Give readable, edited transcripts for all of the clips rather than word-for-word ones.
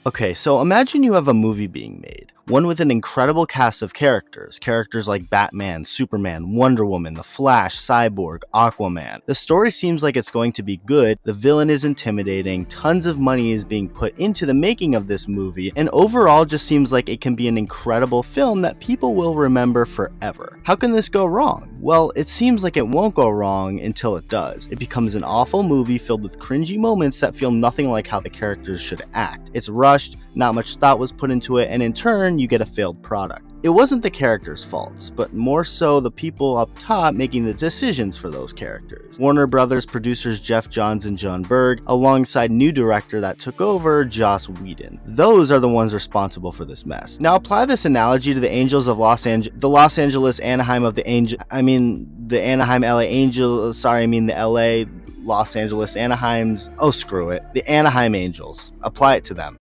Okay, so imagine you have a movie being made. One with an incredible cast of characters like Batman, Superman, Wonder Woman, The Flash, Cyborg, Aquaman. The story seems like it's going to be good, the villain is intimidating, tons of money is being put into the making of this movie, and overall just seems like it can be an incredible film that people will remember forever. How can this go wrong? Well, it seems like it won't go wrong until it does. It becomes an awful movie filled with cringy moments that feel nothing like how the characters should act. It's rushed, not much thought was put into it, and in turn, you get a failed product. It wasn't the characters' faults, but more so the people up top making the decisions for those characters. Warner Brothers producers Jeff Johns and John Berg, alongside new director that took over, Joss Whedon. Those are the ones responsible for this mess. Now apply this analogy to the Angels of the Los Angeles Anaheim of the the Anaheim LA Angels, the LA Los Angeles Anaheims. Oh, screw it. The Anaheim Angels. Apply it to them.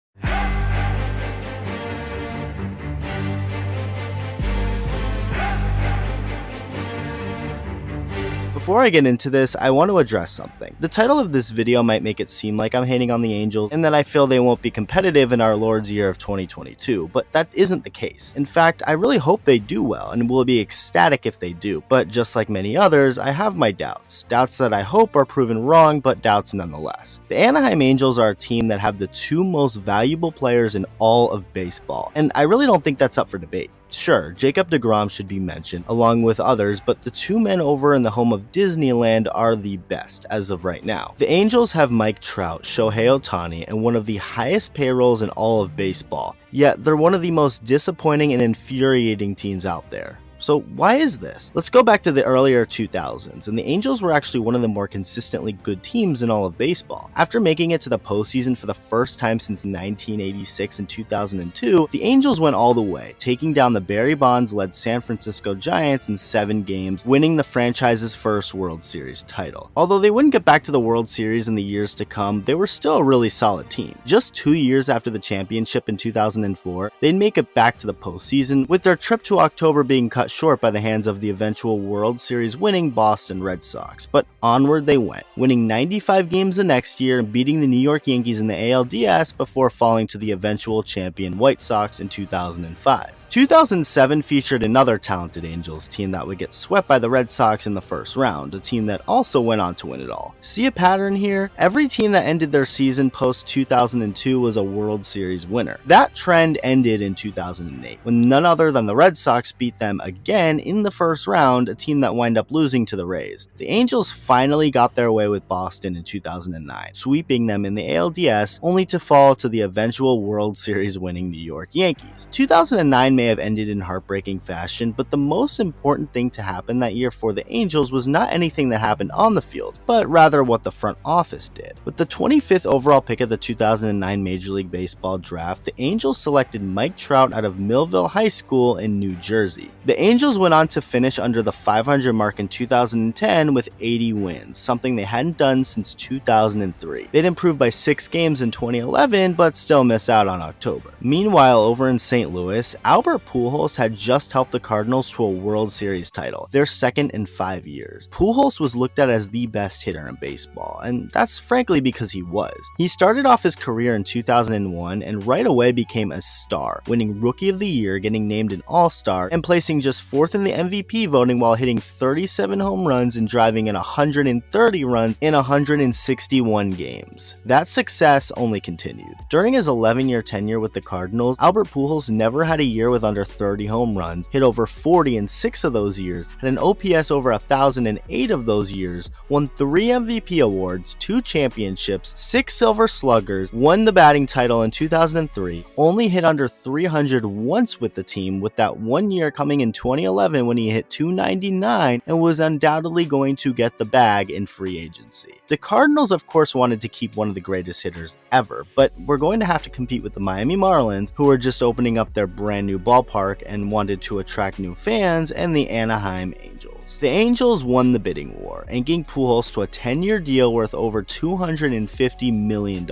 Before I get into this, I want to address something. The title of this video might make it seem like I'm hating on the Angels and that I feel they won't be competitive in our Lord's year of 2022, but that isn't the case. In fact, I really hope they do well and will be ecstatic if they do, but just like many others, I have my doubts. Doubts that I hope are proven wrong, but doubts nonetheless. The Anaheim Angels are a team that have the two most valuable players in all of baseball, and I really don't think that's up for debate. Sure, Jacob deGrom should be mentioned, along with others, but the two men over in the home of Disneyland are the best, as of right now. The Angels have Mike Trout, Shohei Otani, and one of the highest payrolls in all of baseball, yet they're one of the most disappointing and infuriating teams out there. So why is this? Let's go back to the earlier 2000s, and the Angels were actually one of the more consistently good teams in all of baseball. After making it to the postseason for the first time since 1986 and 2002, the Angels went all the way, taking down the Barry Bonds-led San Francisco Giants in 7 games, winning the franchise's first World Series title. Although they wouldn't get back to the World Series in the years to come, they were still a really solid team. Just 2 years after the championship in 2004, they'd make it back to the postseason, with their trip to October being cut short by the hands of the eventual World Series winning Boston Red Sox, but onward they went, winning 95 games the next year and beating the New York Yankees in the ALDS before falling to the eventual champion White Sox in 2005. 2007 featured another talented Angels team that would get swept by the Red Sox in the first round, a team that also went on to win it all. See a pattern here? Every team that ended their season post 2002 was a World Series winner. That trend ended in 2008, when none other than the Red Sox beat them again in the first round, a team that wound up losing to the Rays. The Angels finally got their way with Boston in 2009, sweeping them in the ALDS, only to fall to the eventual World Series winning New York Yankees. 2009 may have ended in heartbreaking fashion, but the most important thing to happen that year for the Angels was not anything that happened on the field, but rather what the front office did. With the 25th overall pick of the 2009 Major League Baseball draft, the Angels selected Mike Trout out of Millville High School in New Jersey. The Angels went on to finish under the 500 mark in 2010 with 80 wins, something they hadn't done since 2003. They'd improved by 6 games in 2011, but still miss out on October. Meanwhile, over in St. Louis, Albert Pujols had just helped the Cardinals to a World Series title, their second in 5 years. Pujols was looked at as the best hitter in baseball, and that's frankly because he was. He started off his career in 2001 and right away became a star, winning Rookie of the Year, getting named an All-Star, and placing just 4th in the MVP voting while hitting 37 home runs and driving in 130 runs in 161 games. That success only continued. During his 11-year tenure with the Cardinals, Albert Pujols never had a year with under 30 home runs, hit over 40 in 6 of those years, had an OPS over 1,000 in 8 of those years, won 3 MVP awards, 2 championships, 6 Silver Sluggers, won the batting title in 2003, only hit under 300 once with the team, with that one year coming in 2011 when he hit 299 and was undoubtedly going to get the bag in free agency. The Cardinals of course wanted to keep one of the greatest hitters ever, but we're going to have to compete with the Miami Marlins, who are just opening up their brand new ballpark and wanted to attract new fans, and the Anaheim Angels. The Angels won the bidding war, inking Pujols to a 10-year deal worth over $250 million.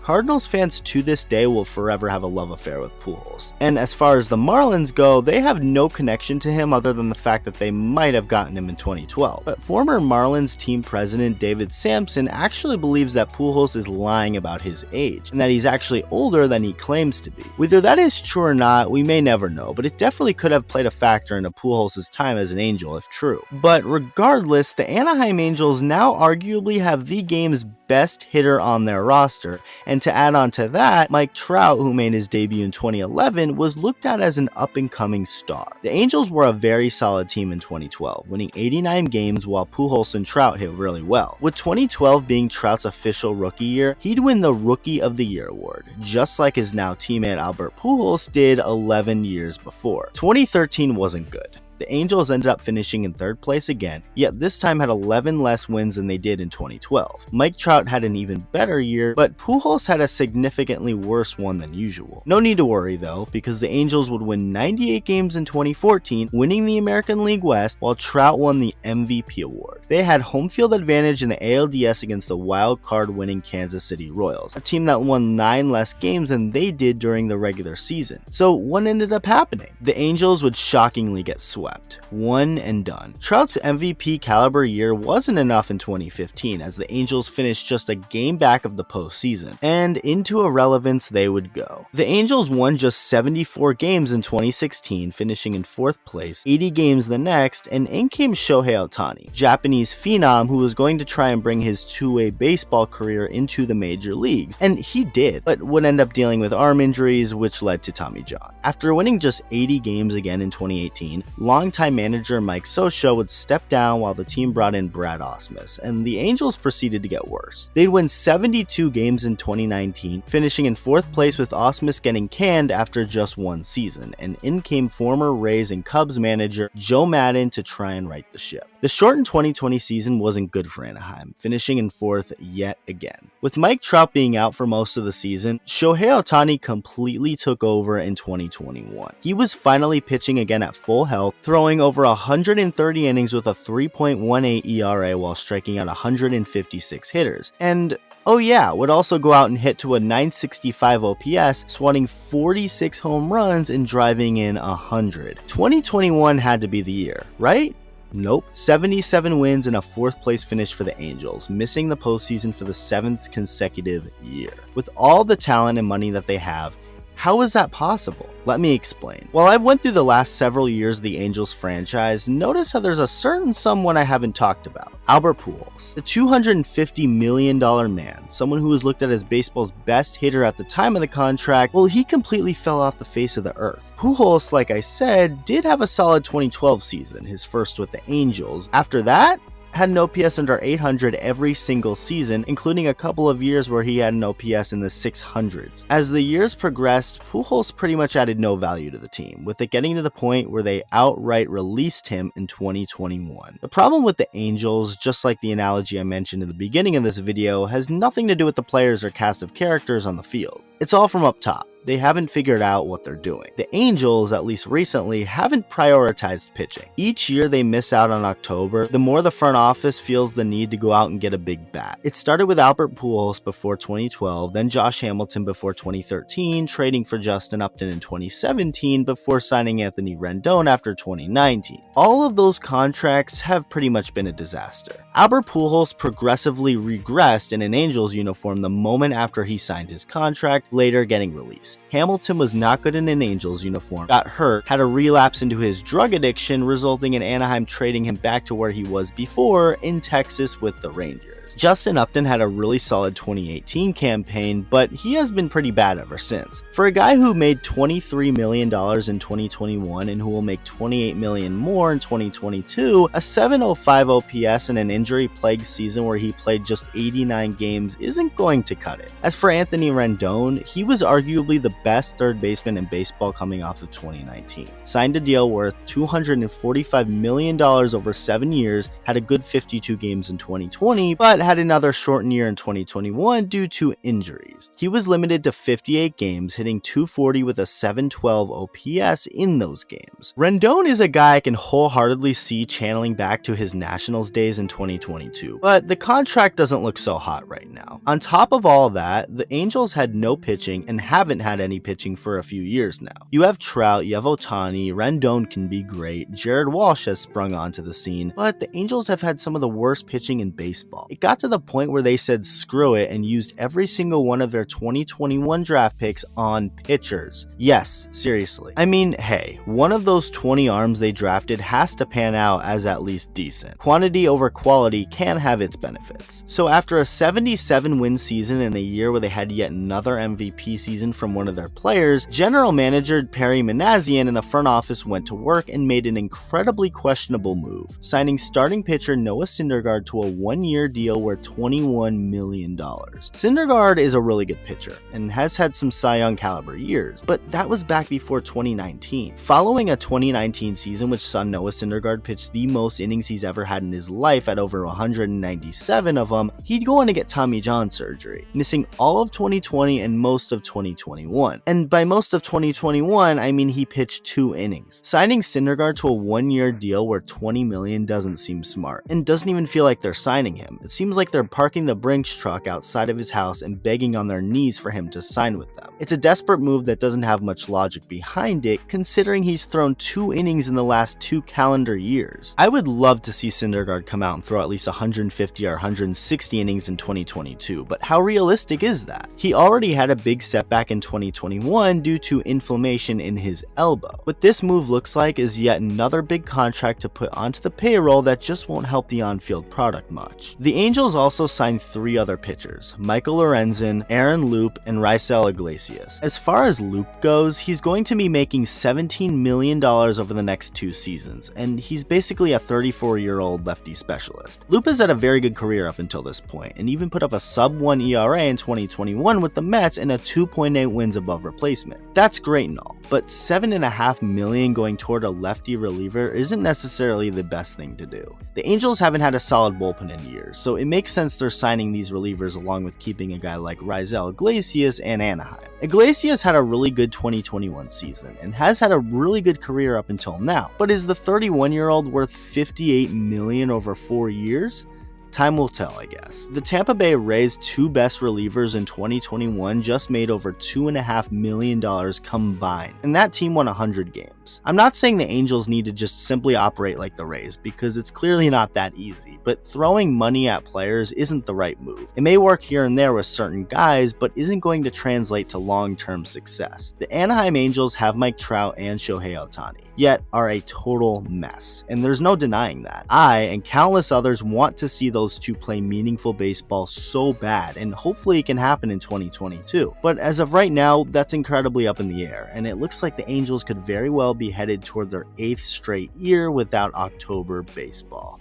Cardinals fans to this day will forever have a love affair with Pujols. And as far as the Marlins go, they have no connection connection to him other than the fact that they might have gotten him in 2012. But former Marlins team president David Sampson actually believes that Pujols is lying about his age, and that he's actually older than he claims to be. Whether that is true or not, we may never know, but it definitely could have played a factor into Pujols' time as an Angel if true. But regardless, the Anaheim Angels now arguably have the game's best hitter on their roster, and to add on to that, Mike Trout, who made his debut in 2011, was looked at as an up-and-coming star. The Angels were a very solid team in 2012, winning 89 games while Pujols and Trout hit really well. With 2012 being Trout's official rookie year, he'd win the Rookie of the Year award, just like his now teammate Albert Pujols did 11 years before. 2013 wasn't good. The Angels ended up finishing in third place again, yet this time had 11 less wins than they did in 2012. Mike Trout had an even better year, but Pujols had a significantly worse one than usual. No need to worry though, because the Angels would win 98 games in 2014, winning the American League West, while Trout won the MVP award. They had home field advantage in the ALDS against the wild card winning Kansas City Royals, a team that won 9 less games than they did during the regular season. So what ended up happening? The Angels would shockingly get swept. One and done. Trout's MVP caliber year wasn't enough in 2015, as the Angels finished just a game back of the postseason, and into irrelevance they would go. The Angels won just 74 games in 2016, finishing in 4th place, 80 games the next, and in came Shohei Otani, Japanese phenom who was going to try and bring his two-way baseball career into the major leagues, and he did, but would end up dealing with arm injuries, which led to Tommy John. After winning just 80 games again in 2018, longtime manager Mike Scioscia would step down while the team brought in Brad Ausmus, and the Angels proceeded to get worse. They'd win 72 games in 2019, finishing in 4th place with Ausmus getting canned after just one season, and in came former Rays and Cubs manager Joe Maddon to try and right the ship. The shortened 2020 season wasn't good for Anaheim, finishing in 4th yet again. With Mike Trout being out for most of the season, Shohei Otani completely took over in 2021. He was finally pitching again at full health, throwing over 130 innings with a 3.18 ERA while striking out 156 hitters. And oh yeah, would also go out and hit to a 965 OPS, swatting 46 home runs and driving in 100. 2021 had to be the year, right? Nope. 77 wins and a 4th place finish for the Angels, missing the postseason for the 7th consecutive year. With all the talent and money that they have, how is that possible? Let me explain. While I've went through the last several years of the Angels franchise, notice how there's a certain someone I haven't talked about. Albert Pujols, the $250 million man, someone who was looked at as baseball's best hitter at the time of the contract. Well, he completely fell off the face of the earth. Pujols, like I said, did have a solid 2012 season, his first with the Angels. After that, had an OPS under 800 every single season, including a couple of years where he had an OPS in the 600s. As the years progressed, Pujols pretty much added no value to the team, with it getting to the point where they outright released him in 2021. The problem with the Angels, just like the analogy I mentioned in the beginning of this video, has nothing to do with the players or cast of characters on the field. It's all from up top. They haven't figured out what they're doing. The Angels, at least recently, haven't prioritized pitching. Each year they miss out on October, the more the front office feels the need to go out and get a big bat. It started with Albert Pujols before 2012, then Josh Hamilton before 2013, trading for Justin Upton in 2017 before signing Anthony Rendon after 2019. All of those contracts have pretty much been a disaster. Albert Pujols progressively regressed in an Angels uniform the moment after he signed his contract, later getting released. Hamilton was not good in an Angels uniform, got hurt, had a relapse into his drug addiction, resulting in Anaheim trading him back to where he was before in Texas with the Rangers. Justin Upton had a really solid 2018 campaign, but he has been pretty bad ever since. For a guy who made $23 million in 2021 and who will make $28 million more in 2022, a 705 OPS in an injury-plagued season where he played just 89 games isn't going to cut it. As for Anthony Rendon, he was arguably the best third baseman in baseball coming off of 2019. Signed a deal worth $245 million over 7 years, had a good 52 games in 2020, but but had another shortened year in 2021 due to injuries. He was limited to 58 games, hitting .240 with a 712 OPS in those games. Rendon is a guy I can wholeheartedly see channeling back to his Nationals days in 2022, but the contract doesn't look so hot right now. On top of all that, the Angels had no pitching and haven't had any pitching for a few years now. You have Trout, you have Ohtani, Rendon can be great, Jared Walsh has sprung onto the scene, but the Angels have had some of the worst pitching in baseball. It got to the point where they said screw it and used every single one of their 2021 draft picks on pitchers. Yes, seriously. I mean, hey, one of those 20 arms they drafted has to pan out as at least decent. Quantity over quality can have its benefits. So after a 77-win season in a year where they had yet another MVP season from one of their players, General Manager Perry Manassian and the front office went to work and made an incredibly questionable move, signing starting pitcher Noah Syndergaard to a one-year deal worth $21 million. Syndergaard is a really good pitcher and has had some Cy Young caliber years, but that was back before 2019. Following a 2019 season which saw Noah Syndergaard pitch the most innings he's ever had in his life at over 197 of them, he'd go on to get Tommy John surgery, missing all of 2020 and most of 2021. And by most of 2021, I mean he pitched 2 innings. Signing Syndergaard to a one-year deal worth $20 million doesn't seem smart, and doesn't even feel like they're signing him. It seems like they're parking the Brinks truck outside of his house and begging on their knees for him to sign with them. It's a desperate move that doesn't have much logic behind it, considering he's thrown 2 innings in the last 2 calendar years. I would love to see Syndergaard come out and throw at least 150 or 160 innings in 2022, but how realistic is that? He already had a big setback in 2021 due to inflammation in his elbow. What this move looks like is yet another big contract to put onto the payroll that just won't help the on-field product much. The Angels also signed 3 other pitchers, Michael Lorenzen, Aaron Loup, and Raisel Iglesias. As far as Loup goes, he's going to be making $17 million over the next 2 seasons, and he's basically a 34-year-old lefty specialist. Loup has had a very good career up until this point, and even put up a sub-1 ERA in 2021 with the Mets and a 2.8 wins above replacement. That's great and all, but $7.5 million going toward a lefty reliever isn't necessarily the best thing to do. The Angels haven't had a solid bullpen in years, so it makes sense they're signing these relievers along with keeping a guy like Raisel Iglesias and Anaheim. Iglesias had a really good 2021 season and has had a really good career up until now, but is the 31-year-old worth $58 million over 4 years? Time will tell, I guess. The Tampa Bay Rays' 2 best relievers in 2021 just made over $2.5 million combined, and that team won 100 games. I'm not saying the Angels need to just simply operate like the Rays, because it's clearly not that easy, but throwing money at players isn't the right move. It may work here and there with certain guys, but isn't going to translate to long-term success. The Anaheim Angels have Mike Trout and Shohei Otani, yet are a total mess, and there's no denying that. I, and countless others, want to see those 2 play meaningful baseball so bad, and hopefully it can happen in 2022. But as of right now, that's incredibly up in the air, and it looks like the Angels could very well be headed toward their 8th straight year without October baseball.